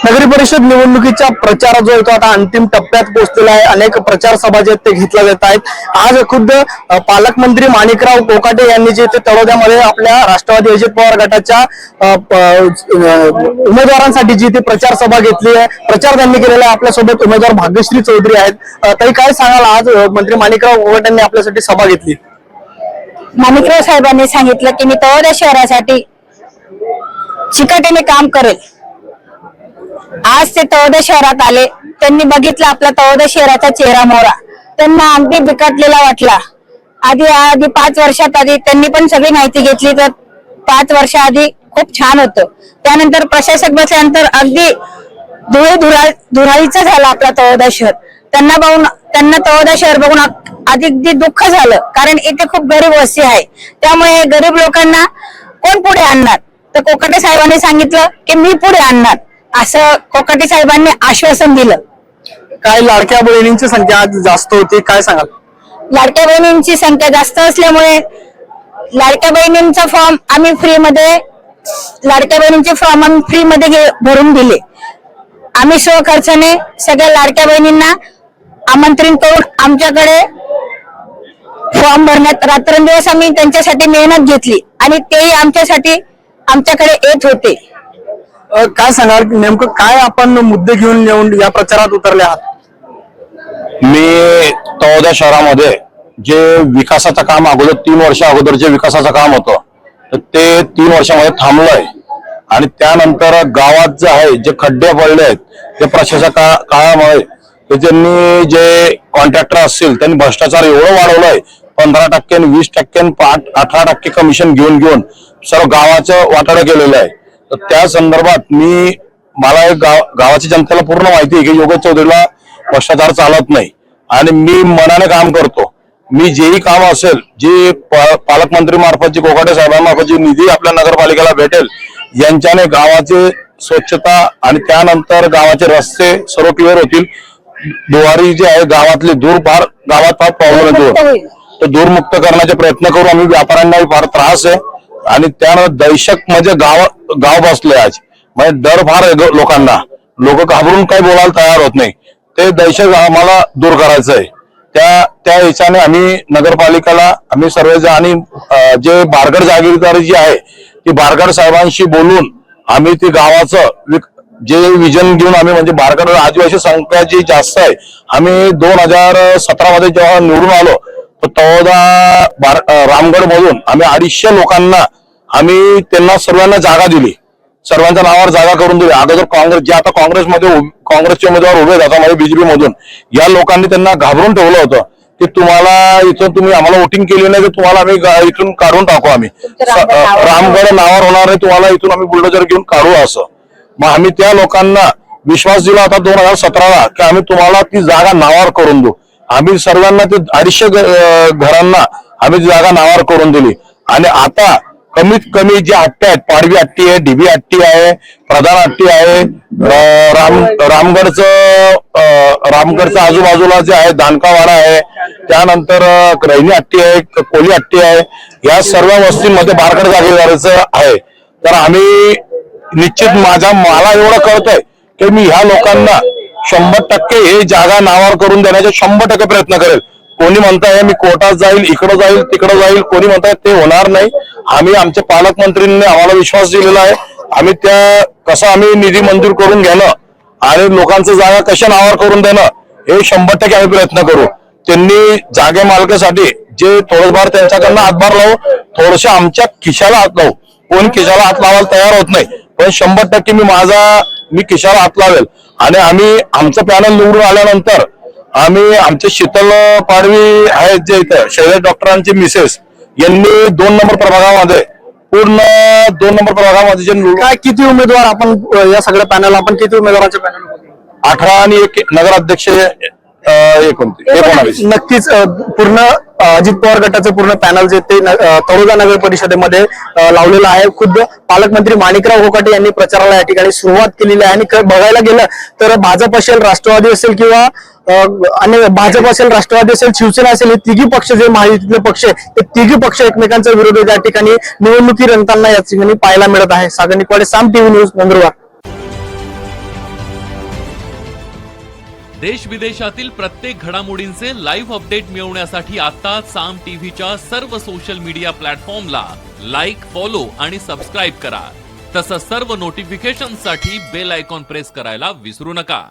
नगरी परिषद निवडणुकीचा प्रचार जो आहे तो आता अंतिम टप्प्यात पोहोचलेला आहे। अनेक प्रचार सभा जे ते घेतल्या जात आहेत। आज खुद्द पालकमंत्री माणिकराव कोकाटे यांनी जे तळोद्यामध्ये आपल्या राष्ट्रवादी अजित पवार गटाच्या उमेदवारांसाठी जी ती प्रचार सभा घेतली आहे, प्रचार त्यांनी केलेला आहे। आपल्यासोबत उमेदवार भाग्यश्री चौधरी आहेत। ताई, काय सांगाल, आज मंत्री माणिकराव कोकाटेंनी आपल्यासाठी सभा घेतली? माणिकराव साहेबांनी सांगितलं की मी तळोदा शहरासाठी चिकाटीने काम करेल। आज ते तळोदा शहरात आले, त्यांनी बघितलं आपला तळोदा शहराचा चेहरा मोहरा, त्यांना अगदी बिकटलेला वाटला। आधी 5 वर्षात आधी त्यांनी पण सगळी माहिती घेतली तर 5 वर्षाआधी खूप छान होतं। त्यानंतर प्रशासक बसल्यानंतर अगदी धुराळीचं झालं आपला तळोदा शहर। त्यांना तळोदा शहर बघून अधिक दुःख झालं, कारण इथे खूप गरीब वस्ती आहे। त्यामुळे गरीब लोकांना कोण पुढे आणणार, तर कोकाटे साहेबांनी सांगितलं की मी पुढे आणणार, असं कोकाटे साहेबांनी आश्वासन दिलं। काय लाडक्या बहिणींची संख्या आज जास्त होती, काय सांगाल? लाडक्या बहिणींची संख्या जास्त असल्यामुळे लाडक्या बहिणींचा फॉर्म आम्ही फ्री मध्ये भरून दिले। आम्ही स्वखर्चाने सगळ्या लाडक्या बहिणींना आमंत्रित करून आमच्याकडे फॉर्म भरण्यात रात्रंदिवस आम्ही त्यांच्यासाठी मेहनत घेतली आणि तेही आमच्याकडे येत होते। काय सांगाल, नेमकं काय आपण मुद्दे घेऊन येऊन या प्रचारात उतरले आहात? मी तळोदा शहरामध्ये जे विकासाचं काम अगोदर 3 वर्ष अगोदर जे विकासाचं काम होतं तर ते 3 वर्षामध्ये थांबलंय आणि त्यानंतर गावात जे आहे जे खड्डे पडले आहेत ते प्रशासक काळामुळे त्यांनी जे कॉन्ट्रॅक्टर असतील त्यांनी भ्रष्टाचार एवढं वाढवलाय, 15% 20% 18% कमिशन घेऊन सर्व गावाचं वाटाडं केलेलं आहे। तर त्या संदर्भात मला गावाची जनतेला पूर्ण माहिती आहे की योगेश चौधरीला भ्रष्टाचार चालत नाही आणि मी मनाने काम करतो। मी जेही काम असेल, जे पालकमंत्री मार्फत जी कोकाटे साहेबांमार्फत जी निधी आपल्या नगरपालिकेला भेटेल, यांच्याने गावाची स्वच्छता आणि त्यानंतर गावाचे रस्ते सर्व क्लिअर होतील। दुवारी जे आहे गावातले गावात फार प्रॉब्लेम आहे, तो दूरमुक्त करण्याचे प्रयत्न करू आम्ही। व्यापाऱ्यांनाही फार त्रास आहे आणि त्यानंतर दहशत म्हणजे गाव बसले आज, म्हणजे डर फार आहे लोकांना, लोक घाबरून काही बोलायला तयार होत नाही। ते दहशत आम्हाला दूर करायचं आहे। त्या हिच्याने आम्ही नगरपालिकेला आम्ही सर्व आणि जे बारगड जागीरदारी जी आहे ती बारगड साहेबांशी बोलून आम्ही ती गावाचं जे विजन घेऊन आम्ही म्हणजे बारगड आदिवासी संख्या जी जास्त आहे, आम्ही 2017 मध्ये जेव्हा निवडून आलो तर तळोदा रामगड मधून आम्ही 250 लोकांना आम्ही त्यांना सर्वांना जागा दिली, सर्वांच्या नावावर जागा करून दिली। अगोदर जे आता काँग्रेसचे उमेदवार उभे जातात म्हणजे बीजेपी मधून, या लोकांनी त्यांना घाबरून ठेवलं होतं की तुम्ही आम्हाला वोटिंग केली नाही तर तुम्हाला आम्ही इथून काढून टाकू, आम्ही रामगड नावावर होणार आहे, तुम्हाला इथून आम्ही बुलडोजर घेऊन काढू असं। मग आम्ही त्या लोकांना विश्वास दिला होता 2017ला की आम्ही तुम्हाला ती जागा नावावर करून देऊ। आम्ही सर्वांना ते 250 घरांना आम्ही जागा नावावर करून दिली आणि आता कमीत कमी जे हट्टी आहेत, पाडवी हट्टी आहे, डीबी हट्टी आहे, प्रधान हट्टी आहे, रामगडचं आजूबाजूला जे आहे दानकावाडा आहे, त्यानंतर रैनी हट्टी आहे, कोली हट्टी आहे, या सर्व वस्तींमध्ये बारगड जागीरदारीचं आहे। तर आम्ही निश्चित मला एवढं कळतंय की मी ह्या लोकांना 100% हे जागा नावावर करून देण्याचे 100% प्रयत्न करेल। कोणी म्हणताय मी कोर्टात जाईल, इकडं जाईल, तिकडं जाईल, कोणी म्हणताय ते होणार नाही। आम्ही आमच्या पालकमंत्र्यांनी आम्हाला विश्वास दिलेला आहे, आम्ही आम्ही निधी मंजूर करून घेणं आणि लोकांचं जागा कशा नावावर करून देणं हे 100% आम्ही प्रयत्न करू। त्यांनी जागे मालकासाठी जे थोडंफार त्यांच्याकडनं हातभार लावू, थोडंसं आमच्या खिशाला हात लावू। कोणी खिशाला हात लावायला तयार होत नाही, पण 100% मी खिशाला हात लावेल आणि आम्ही आमचं पॅनल निवडून आल्यानंतर आम्ही आमचे शीतल पाडवी आहेत जे इथं शैलेश डॉक्टरांची मिसेस यांनी 2 नंबर प्रभागामध्ये पूर्ण 2 नंबर प्रभागामध्ये जे काय किती उमेदवार आपण या सगळ्या पॅनल आपण किती उमेदवारांचे पॅनल 18 आणि 1 नगराध्यक्ष 19 नक्कीच पूर्ण अजित पवार गटाचं पूर्ण पॅनल जे ते तळोदा नगर परिषदेमध्ये लावलेलं आहे। खुद्द पालकमंत्री माणिकराव कोकाटे यांनी प्रचाराला या ठिकाणी सुरुवात केलेली आहे आणि बघायला गेलं तर भाजप असेल, राष्ट्रवादी असेल किंवा भाजप असेल, राष्ट्रवादी असेल, शिवसेना असेल, हे तिघी पक्ष जे महायुतीतले पक्ष ते तिघी पक्ष एकमेकांच्या विरोधात या ठिकाणी निवडणुकी रंगताना या ठिकाणी पाहायला मिळत आहे। सागर निकवाडे, साम टीव्ही न्यूज, नंदुरबार। देश विदेशातील प्रत्येक घडामोडींचे लाईव्ह अपडेट मिळवण्यासाठी आता साम टीव्हीच्या सर्व सोशल मीडिया प्लॅटफॉर्मला लाईक, फॉलो आणि सबस्क्राईब करा. तसंच सर्व नोटिफिकेशनसाठी बेल आयकॉन प्रेस करायला विसरू नका.